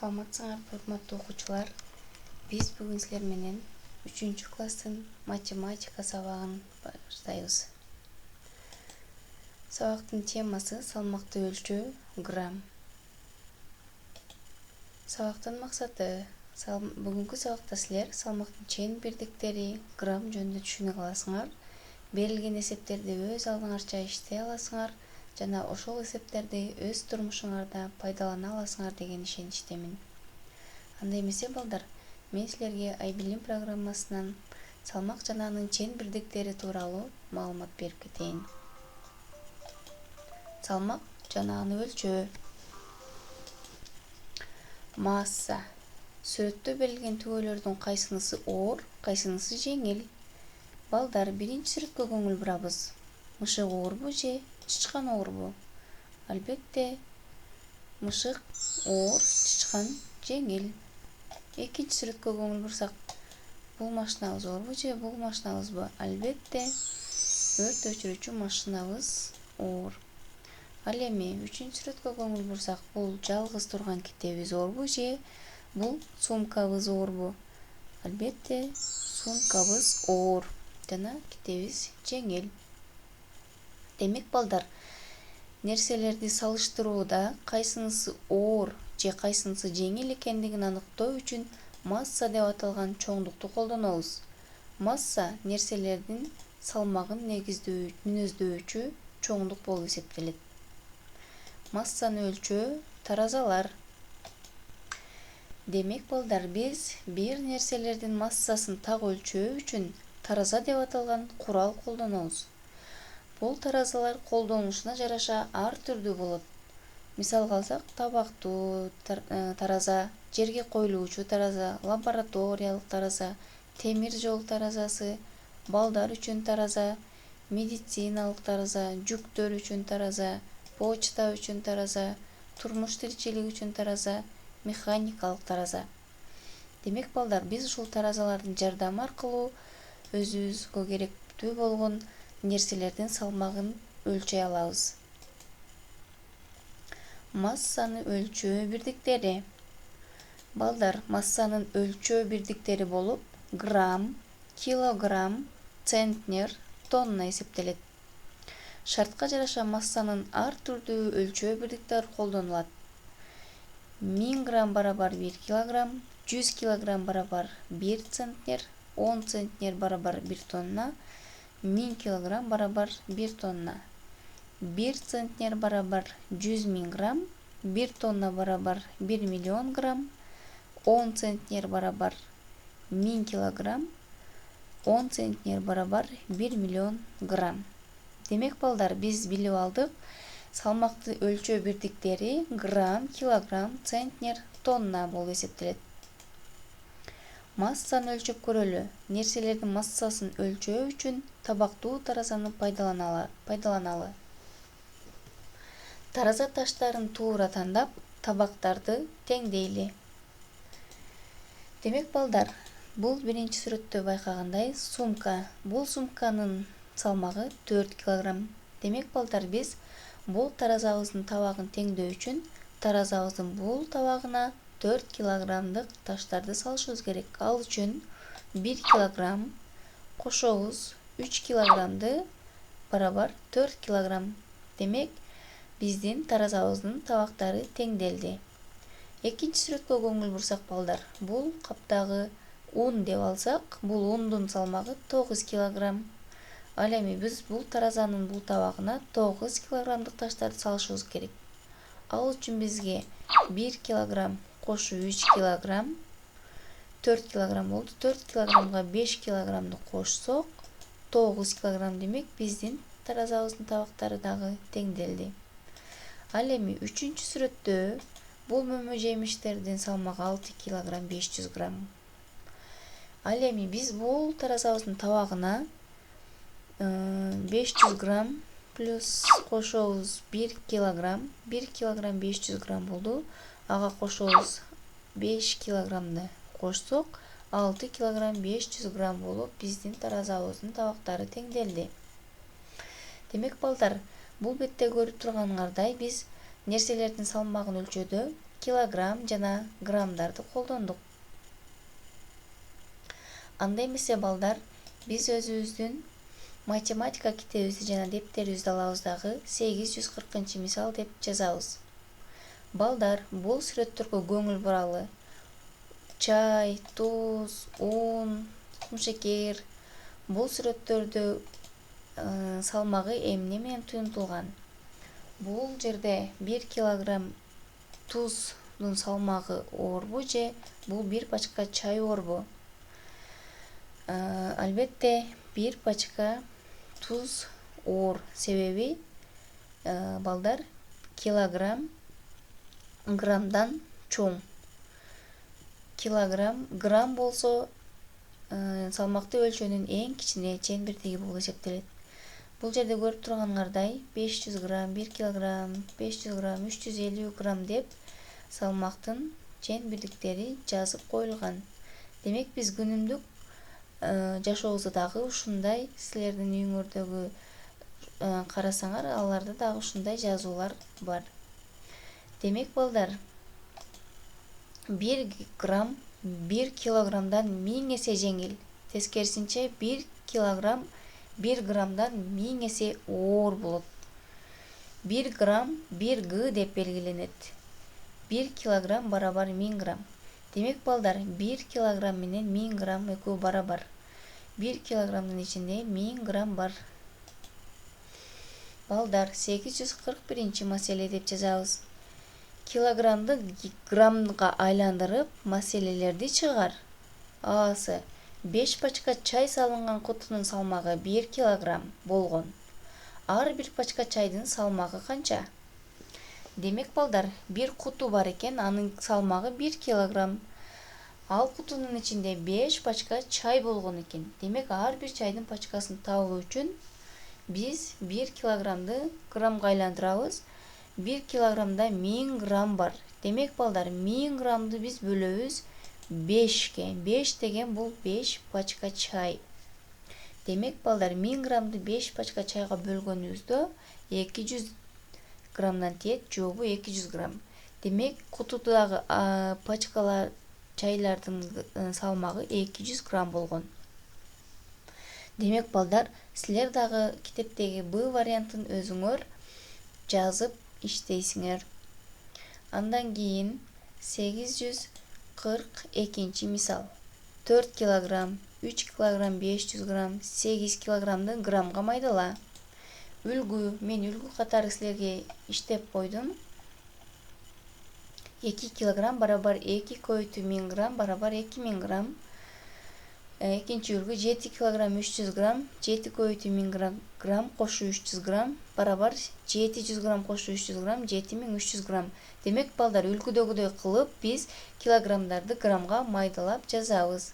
Саламатсыңар, урматтуу окуучулар. Биз бүгүн силер менен 3-класстын математика сабагын баштайбыз. Сабактын темасы салмакты өлчөө, грамм. Сабактын максаты бүгүнкү сабакта силер салмактын чейин бирдиктери, грамм жөнүндө түшүнө аласыңар. Берилген эсептерди өз алдыңарча иштей аласыңар жана ошол эсептерди өз турмушуңарда пайдалана аласыңар деген ишеничтемин. Андай эмесе балдар, мен силерге Айбилим программасынан салмак жана анын чейин бирдиктери тууралуу маалымат берип кетейин. Салмак жана аны өлчөө. Масса. Сүрөттө берилген түгөйлөрдүн кайсынысы оор, кайсынысы жеңил? Балдар, биринчи сүрөткө көңүл бурабыз. Мышык оорбу же чычкан оорбу? Албетте, мышык оор, чычкан жеңил. Экинчи сүрөткө көңүл бурсак, бул машинабыз оорбу же бул машинабызбы? Албетте, өрт өчүрүүчү машинабыз оор. Ал эми үчүнчү сүрөткө көңүл бурсак, бул жалгыз турган китебиз оорбу же бул сумкабыз оорбу? Албетте, сумкабыз оор жана китебиз жеңил. Демек балдар, нерселерди салыштырууда кайсынысы оор же кайсынысы жеңил экендигин аныктоо үчүн масса деп аталган чоңдукту колдонобуз. Масса нерселердин салмагын мүнөздөүүчү чоңдук болуп эсептелет. Массаны өлчөө таразалар. Демек балдар, биз бир нерселердин массасын так өлчөө үчүн тараза деп аталган курал колдонобуз. Бул таразалар колдонулушуна жараша ар түрдүү болот. Мисалга алсак, табактуу тараза, жерге коюлуучу тараза, лабораториялык тараза, темир жол таразасы, балдар үчүн тараза, медициналык тараза, жүктөр үчүн тараза, почта үчүн тараза, турмуш тиричилик үчүн тараза, механикалык тараза. Демек балдар, биз ушул таразалардын жардамы аркылуу өзүбүзгө керектүү болгон нерселердин салмагын өлчөй алабыз. Массаны өлчөө бирдиктери. Балдар, массанын өлчөө бирдиктери болуп, грамм, килограмм, центнер, тонна эсептелет. Шартка жараша массанын ар түрдүү өлчөө бирдиктери колдонулат. 1000 грамм барабар 1 килограмм, 100 килограмм барабар 1 центнер, 10 центнер барабар 1 тонна, 1000 килограмм барабар 1 тонна. 1 центнер барабар 100 000 грамм, 1 тонна барабар 1 миллион грамм, 10 центнер барабар 1000 килограмм, 10 центнер барабар 1 миллион грамм. Демек балдар, биз билип алдык, салмакты өлчөө бирдиктери грамм, килограмм, центнер, тонна болуп эсептелет. Массаны өлчөп көрөлү. Нерселердин массасын өлчөө үчүн табактуу таразаны пайдаланалы. Тараза таштарын туура тандап, табактарды теңдейли. Демек балдар, бул биринчи сүрөттө байкагандай сумка. Бул сумканын салмагы 4 килограмм. Демек балдар, биз бул таразабыздын табагын теңдөө үчүн таразабыздын бул табагына 4 килограммдык таштарды салышыбыз керек. Ал үчүн 1 килограмм кошобуз 3 килограммды барабар 4 килограмм. Демек, биздин таразабыздын табактары теңделди. Экинчи сүрөткө көңүл бурсак балдар, бул каптагы ун деп алсак, бул ундун салмагы 9 килограмм. Ал эми биз бул таразанын бул табагына 9 килограммдык таштарды салышыбыз керек. Ал үчүн бизге 1 килограмм кошу 3 килограмм, 4 килограмм болду. 4 килограммга 5 килограммды кошсок, 9 килограмм. Демек, биздин таразабыздын табактары дагы теңделди. Ал эми үчүнчү сүрөттө бул мөмө жемиштердин салмагы 6 килограмм 500 грамм. Ал эми биз бул таразабыздын табагына 500 грамм плюс кошобуз 1 килограмм. 1 килограмм 500 грамм болду. Ага кошобуз 5 килограммды кошсок, 6 килограмм 500 грамм болуп, биздин таразабыздын табактары теңделди. Демек балдар, бул бетте көрүп турганыңардай, биз нерселердин салмагын өлчөөдө килограмм жана граммдарды колдондук. Анда эмесе балдар, биз өзүбүздүн математика китебибизди жана дептерибизди алабыз дагы 840 мисал деп жазабыз. Балдар, бул сүрөттөргө көңүл буралы. Чай, туз, ун, кумшекер. Бул сүрөттөрдө салмагы эмне менен туюнтулган? Бул жерде 1 килограмм туздун салмагы орбу же бул бир пачка чай орбу? Албетте, бир пачка туз оор. Себеби балдар, килограмм граммдан чоң. Килограмм грамм болсо салмакты өлчөөнүн эң кичине чейин бирдиги болуп эсептелет. Бул жерде көрүп турганыңардай 500 грамм, 1 килограмм, 500 грамм, 350 грамм деп салмактын чейин бирдиктери жазып коюлган. Демек биз күнүмдүк жашообузда дагы ушундай, силердин үйүңөрдөгү карасаңар, аларда дагы ушундай жазуулар бар. Демек балдар, 1 грамм 1 килограммдан 1000 эсе жеңил. Тескерисинче 1 килограмм 1 граммдан 1000 эсе оор болот. 1 грамм 1 г деп белгиленет. 1 килограмм барабар 1000 грамм. Демек балдар, 1 килограмм менен 1000 грамм экөө барабар. 1 килограммдын ичинде 1000 грамм бар. Балдар, 841 маселе деп жазабыз. Килограммды граммга айландырып, маселелерди чыгар. А-сы, 5 пачка чай салынган кутунун салмагы 1 килограмм болгон. Ар бир пачка чайдын салмагы канча? Демек балдар, бир куту бар экен, анын салмагы 1 килограмм. Ал кутунун ичинде 5 пачка чай болгон экен. Демек ар бир чайдын пачкасын табуу үчүн биз 1 килограммды граммга айландырабыз. 1 килограммда 1000 грамм бар. Демек балдар, 1000 граммды биз бөлөбүз 5ке. 5 деген бул 5 пачка чай. Демек балдар, 1000 граммды 5 пачка чайга бөлгөнүбүздө 200 граммдан тиет, жобу 200 грамм. Демек кутудагы пачкалар чайлардын салмагы 200 грамм болгон. Демек балдар, силер дагы китептеги Б вариантын өзүңөр жазып иштейсиңер. Андан кийин 842 мисал. 4 килограмм, 3 килограмм 500 грамм, 8 килограммды граммга майдала. Үлгү, мен үлгү катары силерге иштеп койдум. 2 килограмм барабар 2 көйтү 1000 грамм барабар 2000 грамм. Экинчи үлгү 7 килограмм 300 грамм, 7 көйтү 1000 грамм кошу 300 грамм барабар 700 грамм кошу 300 грамм 7300 грамм. Демек балдар, үлгүдөгүдөй кылып биз килограммдарды граммга майдалап жазабыз.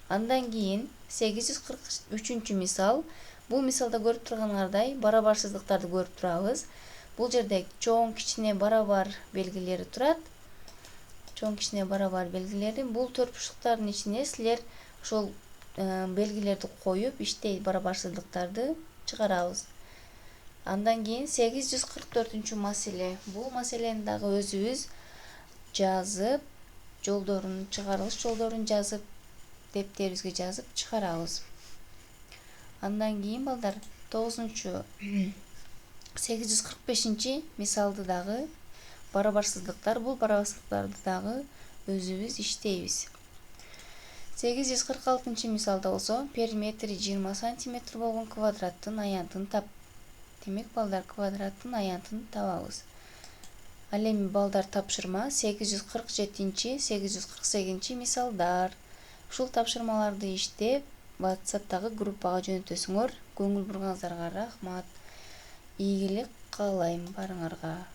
Андан кийин 843 мисал. Бул мисалда көрүп турганыңардай барабарсыздыктарды көрүп турабыз. Бул жерде чоң, кичине, барабар белгилери турат. Чоң, кичине, барабар белгилери. Бул төртбурчтуктардын ичине силер ошол белгилерди коюп, иштей барабарсыздыктарды чыгарабыз. Андан кийин 844 маселе. Бул маселени дагы өзүбүз жазып, жолдорун, чыгарылыш жолдорун жазып, дептерибизге жазып чыгарабыз. Андан кийин балдар, 845 мисалды дагы барабарсыздыктар. Бул барабарсыздыктарды дагы өзүбүз иштейбиз. 846 мисалда болсо, периметри 20 сантиметр болгон квадраттын аянтын тап. Демек балдар, квадраттын аянтын табабыз. Ал эми балдар, тапшырма 847-848 мисалдар. Ушул тапшырмаларды иштеп, WhatsApp'тагы группага жөнөтөсүңөр. Көңүл бурганыңыздарга рахмат. Ийгилик каалайм барыңарга.